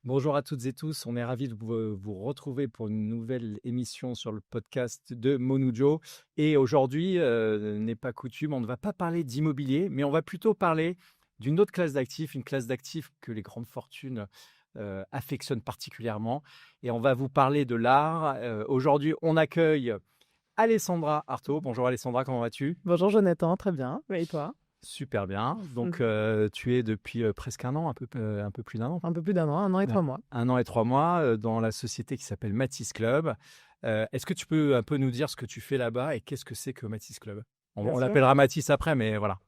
Bonjour à toutes et tous, on est ravis de vous retrouver pour une nouvelle émission sur le podcast de Monujo. Et aujourd'hui, n'est pas coutume, on ne va pas parler d'immobilier, mais on va plutôt parler d'une autre classe d'actifs, une classe d'actifs que les grandes fortunes affectionnent particulièrement. Et on va vous parler de l'art. Aujourd'hui, on accueille Alessandra Artaud. Bonjour Alessandra, comment vas-tu? Bonjour Jonathan, très bien. Et toi? Super bien. Donc, tu es depuis presque un an, un peu plus d'un an. Un peu plus d'un an, 1 an et Ouais. 3 mois. 1 an et 3 mois dans la société qui s'appelle Matisse Club. Est-ce que tu peux un peu nous dire ce que tu fais là-bas et qu'est-ce que c'est que Matisse Club? Bien On sûr. l'appellera Matisse après, mais voilà.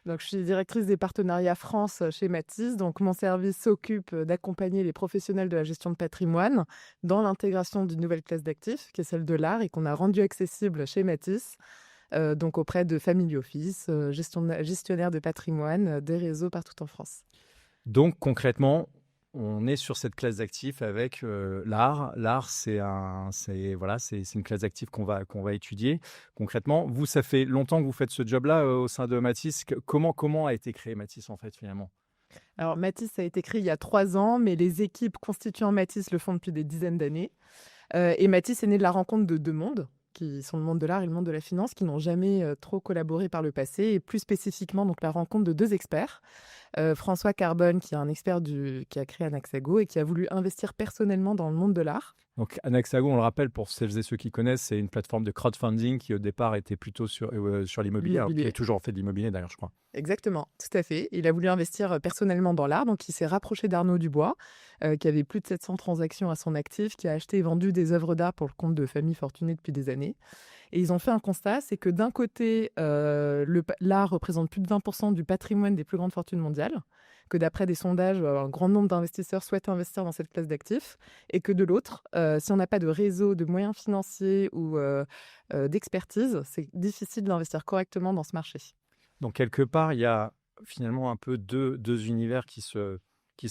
Donc, je suis directrice des partenariats France chez Matisse. Donc, mon service s'occupe d'accompagner les professionnels de la gestion de patrimoine dans l'intégration d'une nouvelle classe d'actifs, qui est celle de l'art, et qu'on a rendue accessible chez Matisse, donc auprès de family office, gestionnaires de patrimoine, des réseaux partout en France. Donc, concrètement, on est sur cette classe d'actifs avec l'art. L'art, c'est une classe d'actifs qu'on va étudier. Concrètement, vous, ça fait longtemps que vous faites ce job-là au sein de Matisse. Comment a été créé Matisse, en fait, finalement? Alors, Matisse a été créé il y a 3 ans, mais les équipes constituant Matisse le font depuis des dizaines d'années. Et Matisse est né de la rencontre de deux mondes, qui sont le monde de l'art et le monde de la finance, qui n'ont jamais trop collaboré par le passé, et plus spécifiquement donc la rencontre de deux experts. François Carbone, qui est un expert qui a créé Anaxago et qui a voulu investir personnellement dans le monde de l'art. Donc, Anaxago, on le rappelle pour celles et ceux qui connaissent, c'est une plateforme de crowdfunding qui, au départ, était plutôt sur l'immobilier, alors qu'il a toujours fait de l'immobilier, d'ailleurs, je crois. Exactement, tout à fait. Il a voulu investir personnellement dans l'art, donc il s'est rapproché d'Arnaud Dubois, qui avait plus de 700 transactions à son actif, qui a acheté et vendu des œuvres d'art pour le compte de familles fortunées depuis des années. Et ils ont fait un constat, c'est que d'un côté, l'art représente plus de 20% du patrimoine des plus grandes fortunes mondiales, que d'après des sondages, un grand nombre d'investisseurs souhaitent investir dans cette classe d'actifs, et que de l'autre, si on n'a pas de réseau, de moyens financiers ou d'expertise, c'est difficile d'investir correctement dans ce marché. Donc, quelque part, il y a finalement un peu deux univers qui se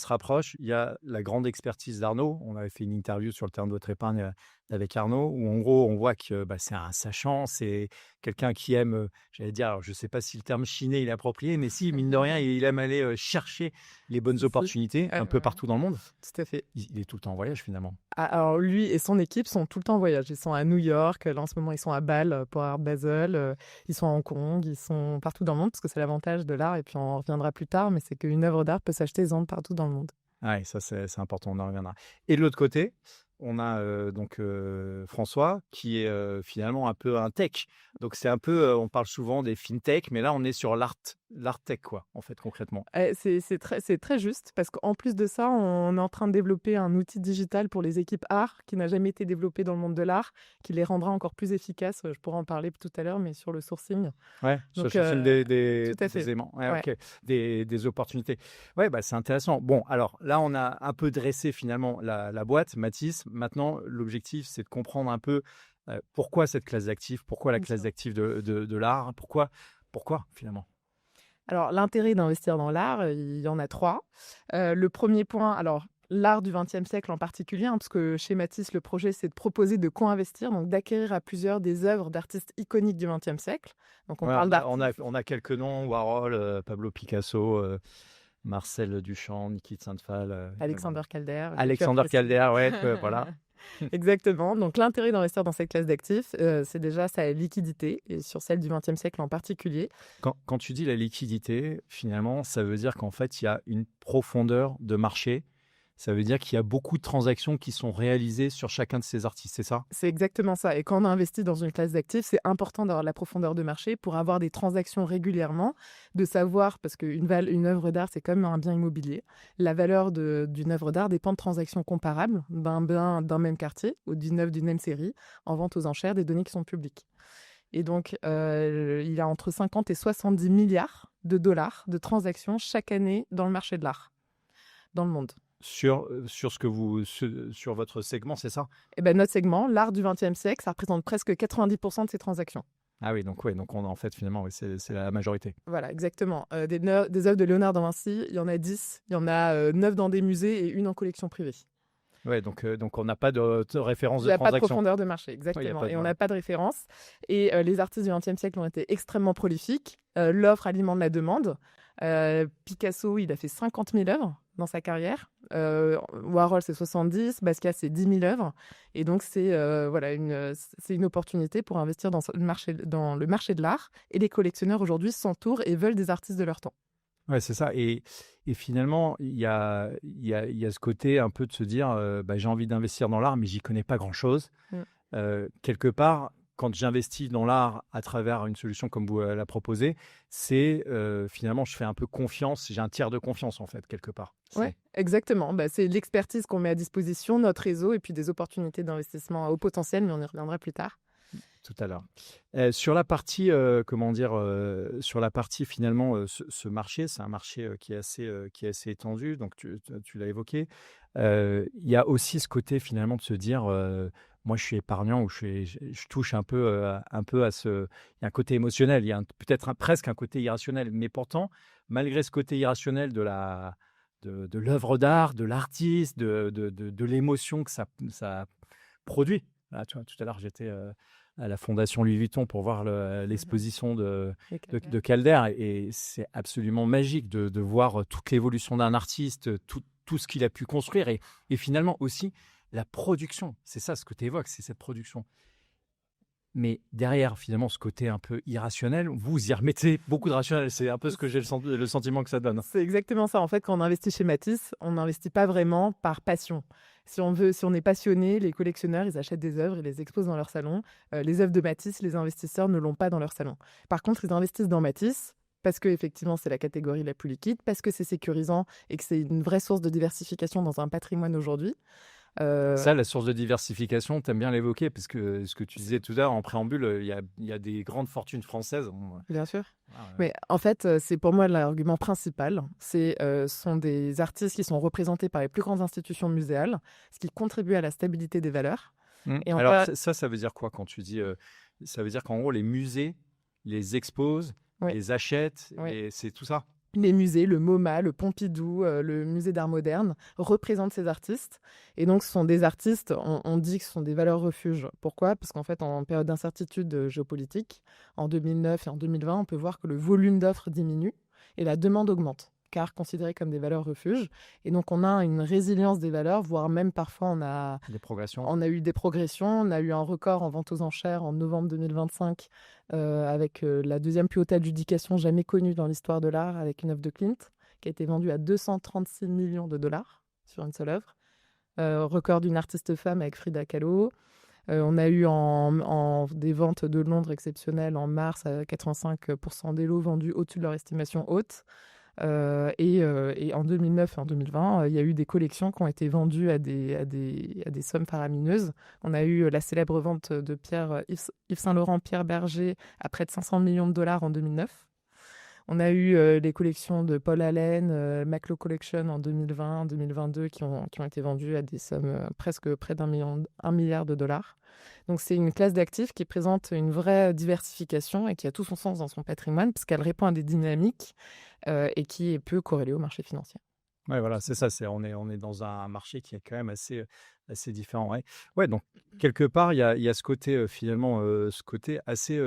rapprochent. Il y a la grande expertise d'Arnaud. On avait fait une interview sur le terrain de votre épargne avec Arnaud, où en gros, on voit que c'est un sachant, c'est quelqu'un qui aime, j'allais dire, alors je ne sais pas si le terme chiné il est approprié, mais si, mine de rien, il aime aller chercher les bonnes opportunités un peu partout dans le monde. Tout à fait. Il est tout le temps en voyage finalement. Alors lui et son équipe sont tout le temps en voyage. Ils sont à New York, là en ce moment ils sont à Bâle pour Art Basel, ils sont à Hong Kong, ils sont partout dans le monde, parce que c'est l'avantage de l'art, et puis on reviendra plus tard, mais c'est qu'une œuvre d'art peut s'acheter et se vendre partout dans le monde. Oui, ça c'est important, on en reviendra. Et de l'autre côté, on a donc François qui est finalement un peu un tech. Donc c'est un peu, on parle souvent des fintech, mais là on est sur l'art tech quoi, en fait concrètement. C'est très juste, parce qu'en plus de ça, on est en train de développer un outil digital pour les équipes art qui n'a jamais été développé dans le monde de l'art, qui les rendra encore plus efficaces. Je pourrais en parler tout à l'heure, mais sur le sourcing. Ouais, Donc, sur des tout à fait. éléments. Ouais, Ouais. ok, des opportunités. Ouais, c'est intéressant. Bon, alors là, on a un peu dressé finalement la boîte, Matisse. Maintenant, l'objectif, c'est de comprendre un peu pourquoi cette classe d'actifs, pourquoi la Bien classe sûr. d'actifs de l'art, pourquoi finalement. Alors, l'intérêt d'investir dans l'art, il y en a 3. Le premier point, alors l'art du XXe siècle en particulier, parce que chez Matisse, le projet, c'est de proposer de co-investir, donc d'acquérir à plusieurs des œuvres d'artistes iconiques du XXe siècle. Donc, on Voilà, parle d'artistes. on a quelques noms, Warhol, Pablo Picasso, Marcel Duchamp, Niki de Saint-Phal. Alexander Calder. Alexander Calder, ouais, voilà. Exactement. Donc, l'intérêt d'investir dans cette classe d'actifs, c'est déjà sa liquidité, et sur celle du XXe siècle en particulier. Quand tu dis la liquidité, finalement, ça veut dire qu'en fait, il y a une profondeur de marché. Ça veut dire qu'il y a beaucoup de transactions qui sont réalisées sur chacun de ces artistes, c'est ça? C'est exactement ça. Et quand on investit dans une classe d'actifs, c'est important d'avoir de la profondeur de marché pour avoir des transactions régulièrement, de savoir, parce qu'une œuvre d'art, c'est comme un bien immobilier. La valeur d'une œuvre d'art dépend de transactions comparables d'un bien d'un même quartier ou d'une œuvre d'une même série en vente aux enchères, des données qui sont publiques. Et donc, il y a entre 50 et 70 milliards de dollars de transactions chaque année dans le marché de l'art, dans le monde. Sur votre segment, c'est ça? Et ben, notre segment, l'art du XXe siècle, ça représente presque 90% de ces transactions. Ah oui, donc on a en fait finalement, oui, c'est la majorité. Voilà, exactement. Des œuvres de Léonard de Vinci, il y en a 10. Il y en a 9 dans des musées et une en collection privée. Ouais, donc on n'a pas de référence Il de n'y a pas de transaction. profondeur de marché, Ouais, exactement. Et on voilà. n'a pas de référence. Et les artistes du XXe siècle ont été extrêmement prolifiques. L'offre alimente la demande. Picasso, il a fait 50 000 œuvres dans sa carrière. Warhol, c'est 70, Basquiat, c'est 10 000 œuvres. Et donc, c'est une opportunité pour investir dans le marché de l'art. Et les collectionneurs, aujourd'hui, s'entourent et veulent des artistes de leur temps. Ouais, c'est ça. Et finalement, il y a ce côté un peu de se dire, j'ai envie d'investir dans l'art, mais j'y connais pas grand-chose. Quelque part, quand j'investis dans l'art à travers une solution comme vous la proposez, c'est finalement, je fais un peu confiance, j'ai un tiers de confiance en fait, quelque part. Oui, exactement. C'est l'expertise qu'on met à disposition, notre réseau, et puis des opportunités d'investissement à haut potentiel, mais on y reviendra plus tard. Tout à l'heure. Sur la partie, sur la partie finalement, ce marché, c'est un marché qui est assez étendu, donc tu l'as évoqué. Il y a aussi ce côté finalement de se dire, moi je suis épargnant ou je touche un peu à ce. Il y a un côté émotionnel, il y a peut-être presque un côté irrationnel, mais pourtant, malgré ce côté irrationnel de l'œuvre d'art, de l'artiste, de l'émotion que ça produit. Là, tu vois, tout à l'heure, j'étais à la Fondation Louis Vuitton pour voir l'exposition de Calder, et c'est absolument magique de voir toute l'évolution d'un artiste, tout ce qu'il a pu construire, et finalement aussi la production. C'est ça ce que tu évoques, c'est cette production. Mais derrière, finalement, ce côté un peu irrationnel, vous y remettez beaucoup de rationnel. C'est un peu ce que j'ai le sentiment que ça donne. C'est exactement ça. En fait, quand on investit chez Matisse, on n'investit pas vraiment par passion. Si on est passionné, les collectionneurs, ils achètent des œuvres, ils les exposent dans leur salon. Les œuvres de Matisse, les investisseurs ne l'ont pas dans leur salon. Par contre, ils investissent dans Matisse parce que effectivement, c'est la catégorie la plus liquide, parce que c'est sécurisant et que c'est une vraie source de diversification dans un patrimoine aujourd'hui. Ça, la source de diversification, tu aimes bien l'évoquer, parce que ce que tu disais tout à l'heure en préambule, il y a des grandes fortunes françaises. Bien sûr. Mais en fait, c'est pour moi l'argument principal. Ce sont des artistes qui sont représentés par les plus grandes institutions muséales, ce qui contribue à la stabilité des valeurs. Et alors, ça veut dire quoi quand tu dis ça veut dire qu'en gros, les musées les exposent, les achètent, et c'est tout ça? Les musées, le MoMA, le Pompidou, le musée d'art moderne représentent ces artistes. Et donc, ce sont des artistes, on dit que ce sont des valeurs refuges. Pourquoi ? Parce qu'en fait, en période d'incertitude géopolitique, en 2009 et en 2020, on peut voir que le volume d'offres diminue et la demande augmente, car considérées comme des valeurs refuges. Et donc, on a une résilience des valeurs, voire même parfois on a eu des progressions. On a eu un record en vente aux enchères en novembre 2025 avec la deuxième plus haute adjudication jamais connue dans l'histoire de l'art, avec une œuvre de Klimt qui a été vendue à 236 millions de dollars sur une seule œuvre. Record d'une artiste femme avec Frida Kahlo. On a eu en des ventes de Londres exceptionnelles en mars, 85% des lots vendus au-dessus de leur estimation haute. Et en 2009 et en 2020, il y a eu des collections qui ont été vendues à des sommes faramineuses. On a eu la célèbre vente de Yves Saint Laurent, Pierre Berger, à près de 500 millions de dollars en 2009. On a eu les collections de Paul Allen, Maclo Collection en 2020, 2022, qui ont été vendues à des sommes presque près d'1 milliard de dollars. Donc c'est une classe d'actifs qui présente une vraie diversification et qui a tout son sens dans son patrimoine, parce qu'elle répond à des dynamiques et qui est peu corrélée au marché financier. Oui, voilà, c'est ça. On est dans un marché qui est quand même assez différent. Ouais, donc quelque part, il y a ce côté finalement, ce côté assez,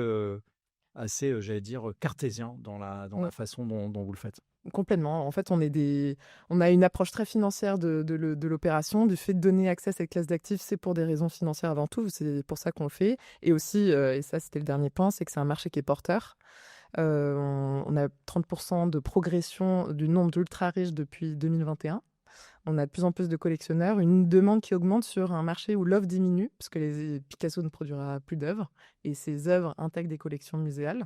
j'allais dire, cartésien dans la façon dont vous le faites. Complètement. En fait, on a une approche très financière de l'opération. Du fait de donner accès à cette classe d'actifs, c'est pour des raisons financières avant tout. C'est pour ça qu'on le fait. Et aussi, et ça c'était le dernier point, c'est que c'est un marché qui est porteur. On a 30% de progression du nombre d'ultra riches depuis 2021. On a de plus en plus de collectionneurs, une demande qui augmente sur un marché où l'offre diminue, parce que Picasso ne produira plus d'œuvres, et ses œuvres intègrent des collections muséales.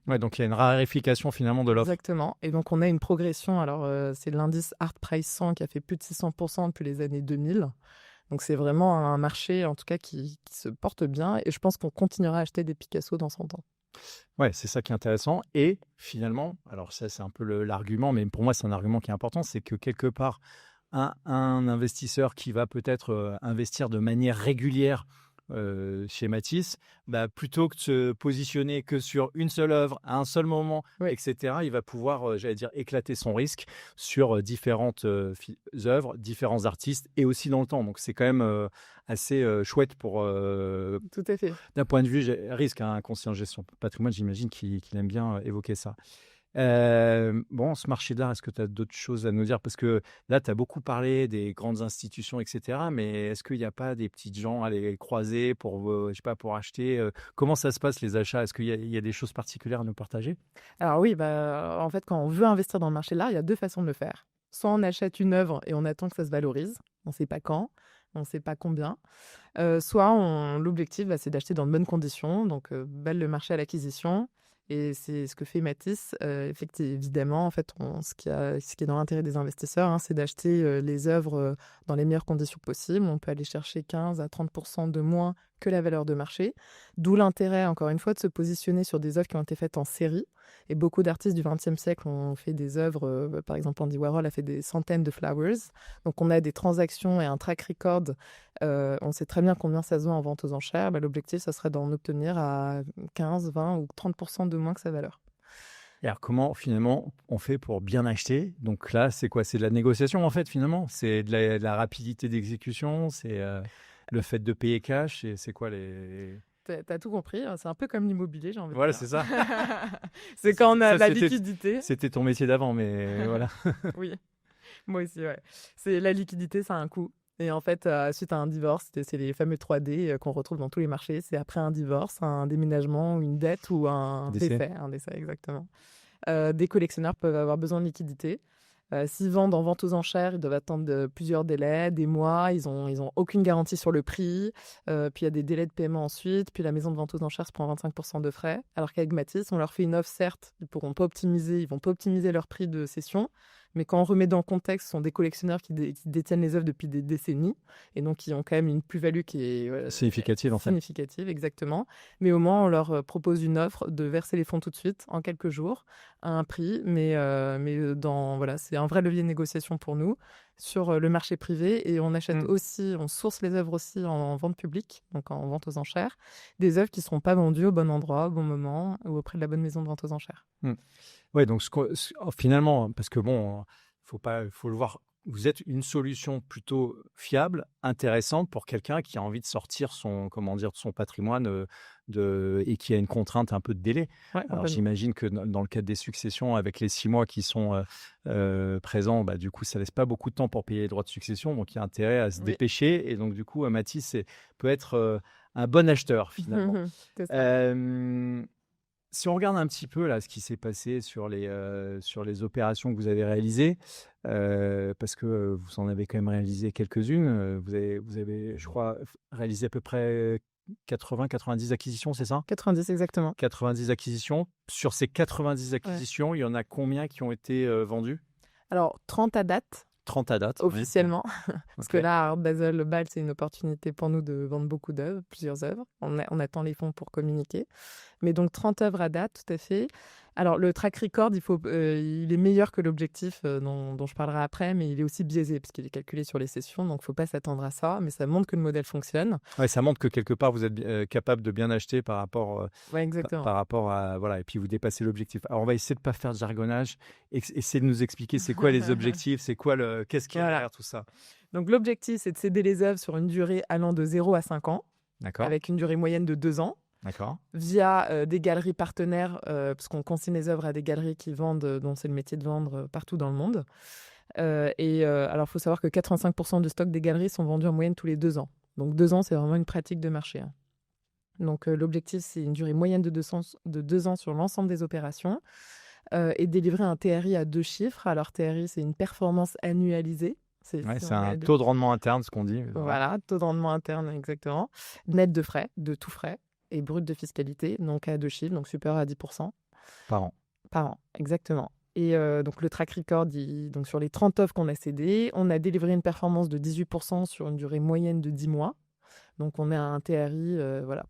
Ouais, donc il y a une raréfaction finalement de l'offre. Exactement, et donc on a une progression, alors c'est l'indice Art Price 100 qui a fait plus de 600% depuis les années 2000. Donc c'est vraiment un marché en tout cas qui se porte bien, et je pense qu'on continuera à acheter des Picasso dans 100 ans. Ouais, c'est ça qui est intéressant. Et finalement, alors ça c'est un peu l'argument, mais pour moi c'est un argument qui est important, c'est que quelque part, un investisseur qui va peut-être investir de manière régulière chez Matisse, plutôt que de se positionner que sur une seule œuvre, à un seul moment, etc., il va pouvoir, j'allais dire, éclater son risque sur différentes œuvres, différents artistes, et aussi dans le temps. Donc c'est quand même assez chouette pour... Tout à fait. D'un point de vue risque, un conseiller en gestion patrimoine, j'imagine qu'il aime bien évoquer ça. Bon, ce marché de l'art, est-ce que tu as d'autres choses à nous dire? Parce que là, tu as beaucoup parlé des grandes institutions, et cetera, mais est-ce qu'il n'y a pas des petites gens à les croiser pour, je sais pas, pour acheter? Comment ça se passe les achats? Est-ce qu'il y a des choses particulières à nous partager? Alors oui, en fait, quand on veut investir dans le marché de l'art, il y a 2 façons de le faire. Soit on achète une œuvre et on attend que ça se valorise, on ne sait pas quand, on ne sait pas combien. Soit l'objectif, c'est d'acheter dans de bonnes conditions, donc balle le marché à l'acquisition. Et c'est ce que fait Matisse. Évidemment, en fait, ce qui est dans l'intérêt des investisseurs, hein, c'est d'acheter les œuvres dans les meilleures conditions possibles. On peut aller chercher 15 à 30% de moins que la valeur de marché. D'où l'intérêt, encore une fois, de se positionner sur des œuvres qui ont été faites en série. Et beaucoup d'artistes du XXe siècle ont fait des œuvres, par exemple Andy Warhol a fait des centaines de flowers. Donc on a des transactions et un track record. On sait très bien combien ça se vend en vente aux enchères. L'objectif, ça serait d'en obtenir à 15, 20 ou 30% de moins que sa valeur. Et alors, comment finalement on fait pour bien acheter? Donc là, c'est quoi? C'est de la négociation en fait, finalement? C'est de la rapidité d'exécution? C'est le fait de payer cash? Et c'est quoi les. T'as tout compris, hein, c'est un peu comme l'immobilier, j'ai envie de Voilà, dire. c'est ça. C'est quand on a Ça, la c'était liquidité. c'était ton métier d'avant, mais voilà. Oui, moi aussi, ouais. C'est la liquidité, ça a un coût. Et en fait, suite à un divorce, c'est les fameux 3D qu'on retrouve dans tous les marchés. C'est après un divorce, un déménagement, une dette ou un Décès. décès. Un décès, exactement. Des collectionneurs peuvent avoir besoin de liquidité. S'ils vendent en vente aux enchères, ils doivent attendre plusieurs délais, des mois. Ils ont aucune garantie sur le prix. Puis il y a des délais de paiement ensuite. Puis la maison de vente aux enchères se prend 25% de frais. Alors qu'avec Matisse, on leur fait une offre, certes, ils vont pas optimiser leur prix de cession. Mais quand on remet dans le contexte, ce sont des collectionneurs qui détiennent les œuvres depuis des décennies et donc qui ont quand même une plus-value qui est Significative, en fait. significative, exactement. Mais au moins, on leur propose une offre de verser les fonds tout de suite, en quelques jours, à un prix. Voilà, c'est un vrai levier de négociation pour nous sur le marché privé. Et on achète aussi, on source les œuvres aussi en vente publique, donc en vente aux enchères, des œuvres qui ne seront pas vendues au bon endroit, au bon moment ou auprès de la bonne maison de vente aux enchères. Ouais, donc finalement, parce que bon, faut le voir, vous êtes une solution plutôt fiable, intéressante pour quelqu'un qui a envie de sortir de son patrimoine et qui a une contrainte un peu de délai. Ouais, Alors complètement. j'imagine que dans le cadre des successions, avec les 6 mois qui sont présents, du coup, ça laisse pas beaucoup de temps pour payer les droits de succession, donc il y a intérêt à se Oui. dépêcher. Et donc du coup, Matisse peut être un bon acheteur finalement. C'est ça. Si on regarde un petit peu là ce qui s'est passé sur les opérations que vous avez réalisées, parce que vous en avez quand même réalisé quelques-unes, vous avez, je crois, réalisé à peu près 80-90 acquisitions, c'est ça? 90 exactement. 90 acquisitions. Sur ces 90 Ouais. acquisitions, il y en a combien qui ont été vendues? Alors, 30 à date, 30 à date. Oui. officiellement. Parce que Ok. là, Art Basel, le bal, c'est une opportunité pour nous de vendre beaucoup d'œuvres, plusieurs œuvres. On attend les fonds pour communiquer. Mais donc 30 œuvres à date, tout à fait. Alors le track record, il est meilleur que l'objectif dont je parlerai après, mais il est aussi biaisé parce qu'il est calculé sur les sessions, donc il ne faut pas s'attendre à ça. Mais ça montre que le modèle fonctionne. Ouais, ça montre que quelque part vous êtes capable de bien acheter par rapport Ouais, exactement. par rapport à voilà, et puis vous dépassez l'objectif. Alors on va essayer de pas faire de jargonnage, essayer de nous expliquer c'est quoi les objectifs, qu'est-ce qu'il y a Voilà. derrière tout ça. Donc l'objectif, c'est de céder les œuvres sur une durée allant de 0 à 5 ans, D'accord, avec une durée moyenne de 2 ans. d'accord. Via des galeries partenaires, parce qu'on consigne les œuvres à des galeries qui vendent, dont c'est le métier de vendre partout dans le monde. Alors, il faut savoir que 85% du stock des galeries sont vendus en moyenne tous les 2 ans. Donc 2 ans, c'est vraiment une pratique de marché, hein. Donc l'objectif, c'est une durée moyenne de 2 ans sur l'ensemble des opérations et délivrer un TRI à 2 chiffres. Alors TRI, c'est une performance annualisée. Ouais, Si c'est on un est taux de rendement interne, ce qu'on dit. Ouais. Voilà, taux de rendement interne, exactement. Net de frais, de tout frais, et brut de fiscalité, donc à 2 chiffres, donc supérieur à 10% Par an. par an, exactement. Et donc le track record, donc sur les 30 offres qu'on a cédées, on a délivré une performance de 18% sur une durée moyenne de 10 mois. Donc on est à un TRI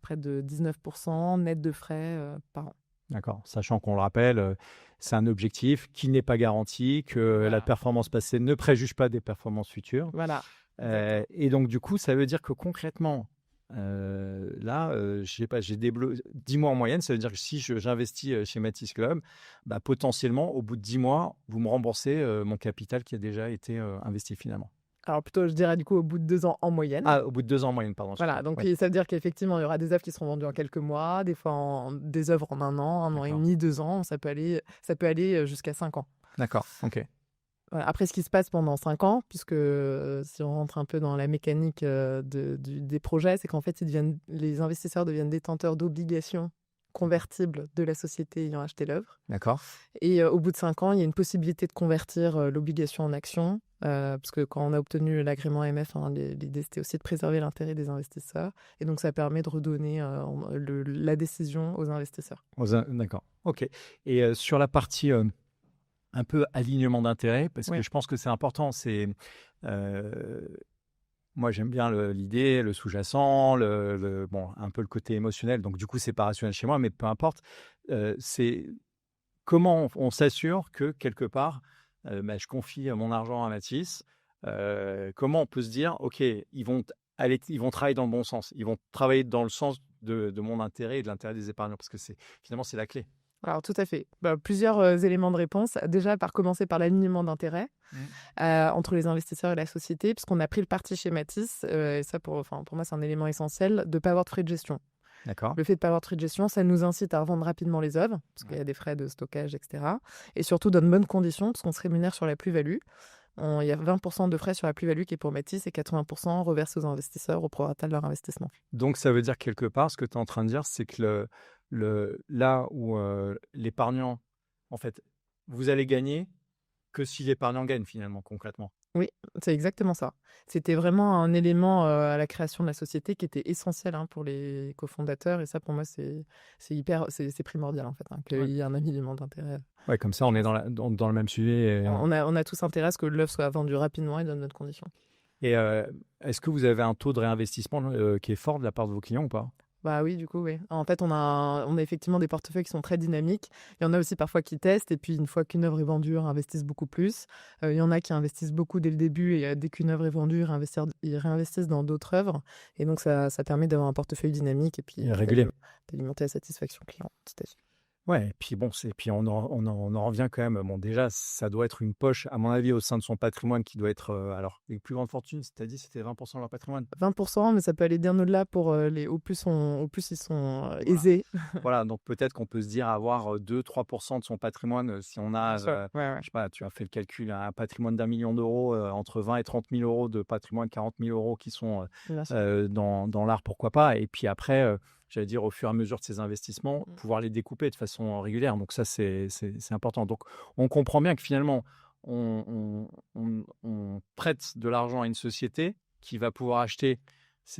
près de 19% net de frais par an. D'accord. Sachant qu'on le rappelle, c'est un objectif qui n'est pas garanti, que Voilà. la performance passée ne préjuge pas des performances futures. Voilà. Et donc, du coup, ça veut dire que concrètement, là, je sais pas, j'ai 10 mois en moyenne, ça veut dire que si j'investis chez Matisse Club, potentiellement, au bout de 10 mois, vous me remboursez mon capital qui a déjà été investi finalement. Alors plutôt, je dirais du coup au bout de 2 ans en moyenne. Ah, au bout de 2 ans en moyenne, pardon, Voilà, excuse-moi. donc Oui, ça veut dire qu'effectivement, il y aura des œuvres qui seront vendues en quelques mois, des fois des œuvres en 1 an et d'accord. demi, 2 ans, ça peut aller jusqu'à 5 ans. D'accord, OK. Voilà. Après, ce qui se passe pendant 5 ans, puisque si on rentre un peu dans la mécanique des projets, c'est qu'en fait, les investisseurs deviennent détenteurs d'obligations convertibles de la société ayant acheté l'œuvre. D'accord. Et au bout de 5 ans, il y a une possibilité de convertir l'obligation en action, parce que quand on a obtenu l'agrément AMF, hein, l'idée c'était aussi de préserver l'intérêt des investisseurs. Et donc, ça permet de redonner la décision aux investisseurs. D'accord, OK. Et sur la partie, un peu alignement d'intérêts, parce que Oui, je pense que c'est important, heu, moi j'aime bien l'idée, le sous-jacent, bon, un peu le côté émotionnel, donc du coup c'est pas rationnel chez moi, mais peu importe. C'est comment on s'assure que quelque part, je confie mon argent à Mathis, comment on peut se dire: «OK, ils vont travailler dans le bon sens, ils vont travailler dans le sens de mon intérêt et de l'intérêt des épargnants», parce que finalement c'est la clé. alors tout à fait. Plusieurs éléments de réponse. Déjà, par commencer par l'alignement d'intérêts Mmh. entre les investisseurs et la société, puisqu'on a pris le parti chez Matisse, et ça, pour moi, c'est un élément essentiel, de ne pas avoir de frais de gestion. D'accord. Le fait de ne pas avoir de frais de gestion, ça nous incite à revendre rapidement les œuvres, parce qu'il y Ouais. a des frais de stockage, etc. Et surtout dans de bonnes conditions, parce qu'on se rémunère sur la plus-value. Il y a 20% de frais sur la plus-value qui est pour Matisse et 80% reversés aux investisseurs au prorata de leur investissement. Donc ça veut dire quelque part, ce que tu es en train de dire, c'est que là où, l'épargnant, en fait, vous allez gagner que si l'épargnant gagne finalement, concrètement? Oui, c'est exactement ça. C'était vraiment un élément à la création de la société qui était essentiel, hein, pour les cofondateurs. Et ça, pour moi, c'est primordial en fait, hein, qu'il Ouais. y ait un alignement d'intérêts. Ouais, comme ça on est dans le même sujet et On a tous intérêt à ce que l'œuvre soit vendue rapidement et dans de bonnes conditions. et est-ce que vous avez un taux de réinvestissement, qui est fort de la part de vos clients ou pas? Bah oui, du coup, oui. En fait, on a effectivement des portefeuilles qui sont très dynamiques. Il y en a aussi parfois qui testent et puis une fois qu'une œuvre est vendue, ils investissent beaucoup plus. Il y en a qui investissent beaucoup dès le début et dès qu'une œuvre est vendue, ils réinvestissent dans d'autres œuvres. Et donc, ça permet d'avoir un portefeuille dynamique et puis Régulier? d'alimenter la satisfaction client. Tout à fait. Ouais, et puis bon, puis on en revient quand même, bon déjà, ça doit être une poche, à mon avis, au sein de son patrimoine qui doit être, alors les plus grandes fortunes, tu dit, c'était 20 de leur patrimoine? 20%, mais ça peut aller bien au-delà pour au plus ils sont Voilà. aisés. Voilà, donc peut-être qu'on peut se dire avoir 2-3 de son patrimoine, si on a, Bien sûr. Ouais, ouais. je sais pas, tu as fait le calcul, un patrimoine d'1 million d'euros, entre 20 et 30 000 euros de patrimoine, 40 000 euros qui sont Bien sûr. dans l'art, pourquoi pas. Et puis après, j'allais dire, au fur et à mesure de ces investissements, Mm. pouvoir les découper de façon régulière. Donc ça, c'est important. Donc on comprend bien que finalement, on prête de l'argent à une société qui va pouvoir acheter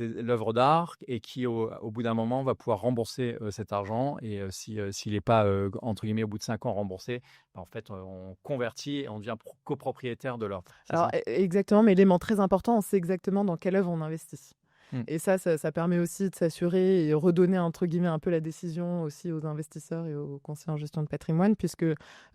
l'œuvre d'art et qui, au bout d'un moment, va pouvoir rembourser cet argent. Et s'il n'est pas, entre guillemets, au bout de 5 ans remboursé, en fait, on convertit et on devient copropriétaire de l'œuvre. C'est Alors, ça? exactement, mais élément très important, on sait exactement dans quelle œuvre on investit. Mm. Et ça permet aussi de s'assurer et redonner, entre guillemets, un peu la décision aussi aux investisseurs et aux conseillers en gestion de patrimoine, puisque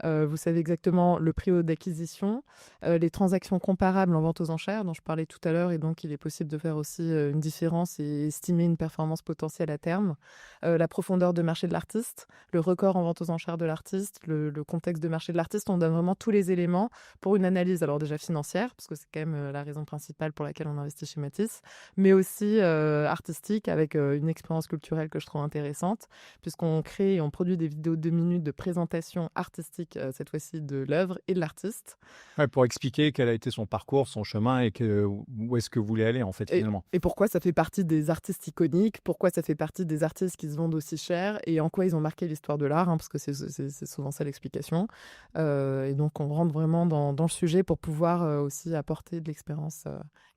vous savez exactement le prix d'acquisition, les transactions comparables en vente aux enchères, dont je parlais tout à l'heure, et donc il est possible de faire aussi une différence et estimer une performance potentielle à terme, la profondeur de marché de l'artiste, le record en vente aux enchères de l'artiste, le contexte de marché de l'artiste. On donne vraiment tous les éléments pour une analyse, alors déjà financière, parce que c'est quand même la raison principale pour laquelle on investit chez Matisse, mais aussi artistique, avec une expérience culturelle que je trouve intéressante, puisqu'on crée et on produit des vidéos de 2 minutes de présentation artistique, cette fois-ci de l'œuvre et de l'artiste. Ouais, pour expliquer quel a été son parcours, son chemin et où est-ce que vous voulez aller, en fait, finalement. Et pourquoi ça fait partie des artistes iconiques, pourquoi ça fait partie des artistes qui se vendent aussi cher et en quoi ils ont marqué l'histoire de l'art, hein, parce que c'est souvent ça l'explication. Et donc on rentre vraiment dans le sujet pour pouvoir aussi apporter de l'expérience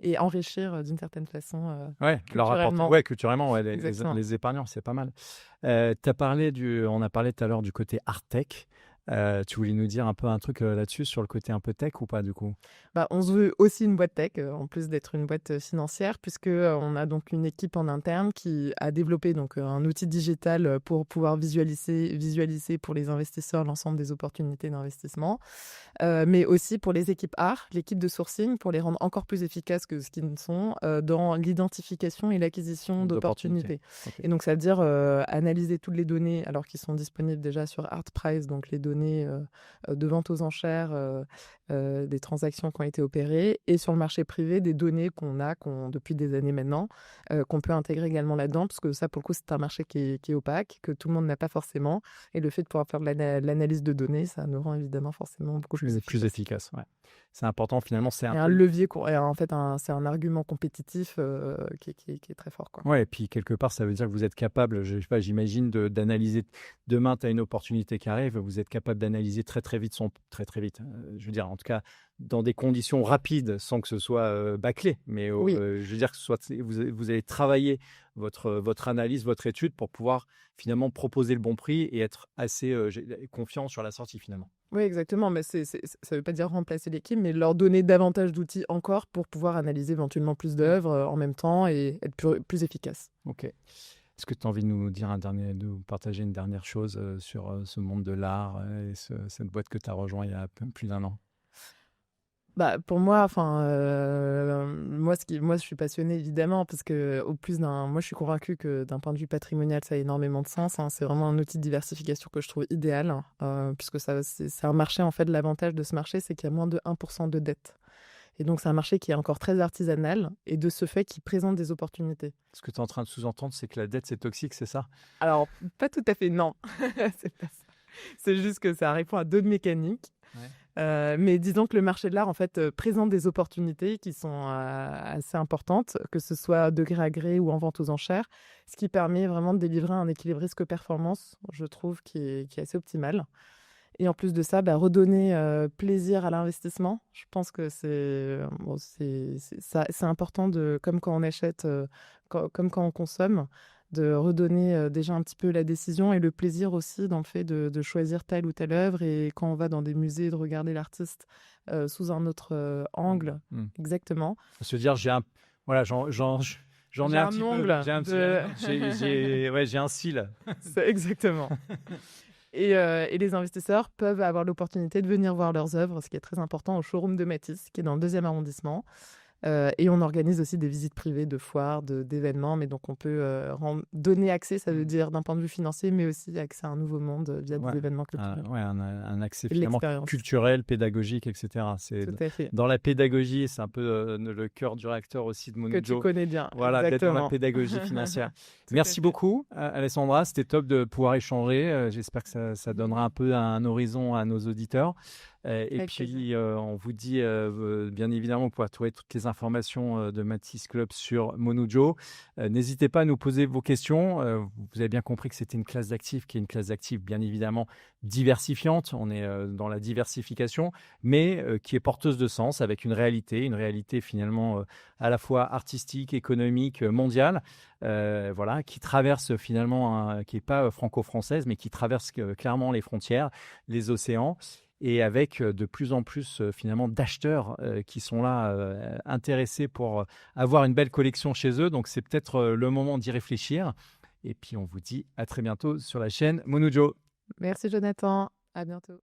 et enrichir d'une certaine façon Ouais, leur apporter, culturellement. ouais, culturellement, ouais, Exactement. les épargnants, c'est pas mal. On a parlé tout à l'heure du côté art tech. Tu voulais nous dire un peu un truc là-dessus, sur le côté un peu tech ou pas, du coup? On se veut aussi une boîte tech, en plus d'être une boîte financière, puisque on a donc une équipe en interne qui a développé donc un outil digital pour pouvoir visualiser pour les investisseurs l'ensemble des opportunités d'investissement, mais aussi pour les équipes art, l'équipe de sourcing, pour les rendre encore plus efficaces que ce qu'ils ne sont dans l'identification et l'acquisition D'opportunités. d'opportunités. Ok. Et donc ça veut dire analyser toutes les données, alors qu'ils sont disponibles déjà sur Artprice, donc les données données de vente aux enchères, des transactions qui ont été opérées, et sur le marché privé, des données qu'on depuis des années maintenant, qu'on peut intégrer également là-dedans, parce que ça, pour le coup, c'est un marché qui est opaque, que tout le monde n'a pas forcément. Et le fait de pouvoir faire de l'analyse de données, ça nous rend évidemment forcément beaucoup plus Plus efficace. efficace. Ouais. C'est important finalement. C'est un Et un peu levier, et en fait, c'est un argument compétitif qui est très fort, quoi. ouais, et puis quelque part, ça veut dire que vous êtes capable, je sais pas, j'imagine, d'analyser. Demain, tu as une opportunité qui arrive, vous êtes capable d'analyser très vite très vite. Je veux dire, en tout cas, dans des conditions rapides, sans que ce soit bâclé. Mais Oui. je veux dire que vous allez travailler votre analyse, votre étude pour pouvoir finalement proposer le bon prix et être assez confiant sur la sortie finalement. Oui, exactement. Mais ça ne veut pas dire remplacer l'équipe, mais leur donner davantage d'outils encore pour pouvoir analyser éventuellement plus d'œuvres en même temps et être plus efficace. Ok. Est-ce que tu as envie de nous dire de nous partager une dernière chose sur ce monde de l'art et cette boîte que tu as rejoint il y a plus d'1 an? Bah, pour moi, enfin, moi, je suis passionnée évidemment parce que moi, je suis convaincue que d'un point de vue patrimonial, ça a énormément de sens, hein. C'est vraiment un outil de diversification que je trouve idéal, puisque c'est un marché, en fait, l'avantage de ce marché, c'est qu'il y a moins de 1% de dette. Et donc, c'est un marché qui est encore très artisanal et de ce fait, qui présente des opportunités. Ce que tu es en train de sous-entendre, c'est que la dette, c'est toxique, c'est ça? Alors, pas tout à fait, non. C'est pas ça. C'est juste que ça répond à d'autres mécaniques. Ouais. Mais disons que le marché de l'art, en fait, présente des opportunités qui sont assez importantes, que ce soit de gré à gré ou en vente aux enchères, ce qui permet vraiment de délivrer un équilibre risque-performance, je trouve, qui est assez optimal. Et en plus de ça, redonner plaisir à l'investissement. Je pense que c'est important, comme quand on achète, comme quand on consomme, de redonner déjà un petit peu la décision et le plaisir aussi dans le fait de choisir telle ou telle œuvre. Et quand on va dans des musées, de regarder l'artiste sous un autre angle. Mm. Exactement. Se dire, voilà, j'en ai J'ai un un petit peu. ongle J'ai un cil. C'est exactement. Et les investisseurs peuvent avoir l'opportunité de venir voir leurs œuvres, ce qui est très important, au showroom de Matisse, qui est dans le 2e arrondissement. Et on organise aussi des visites privées de foires, d'événements, mais donc on peut donner accès, ça veut dire d'un point de vue financier, mais aussi accès à un nouveau monde via des événements culturels. Un accès Et finalement l'expérience. culturel, pédagogique, etc. C'est Tout à fait. dans la pédagogie, c'est un peu le cœur du réacteur aussi de Que tu Monujo. connais bien. Voilà, d'être dans la Exactement. pédagogie financière. Tout Merci à fait. beaucoup, Alessandra. C'était top de pouvoir échanger. J'espère que ça donnera un peu un horizon à nos auditeurs. Et Avec puis, plaisir. on vous dit, bien évidemment, vous pourrez trouver toutes les informations de Matisse Club sur Monujo. N'hésitez pas à nous poser vos questions. Vous avez bien compris que c'était une classe d'actifs qui est une classe d'actifs, bien évidemment, diversifiante. On est dans la diversification, mais qui est porteuse de sens, avec une réalité finalement à la fois artistique, économique, mondiale, voilà, qui traverse finalement, qui n'est pas franco-française, mais qui traverse clairement les frontières, les océans. Et avec de plus en plus finalement d'acheteurs qui sont là intéressés pour avoir une belle collection chez eux. Donc c'est peut-être le moment d'y réfléchir. Et puis on vous dit à très bientôt sur la chaîne Monujo. Merci Jonathan. À bientôt.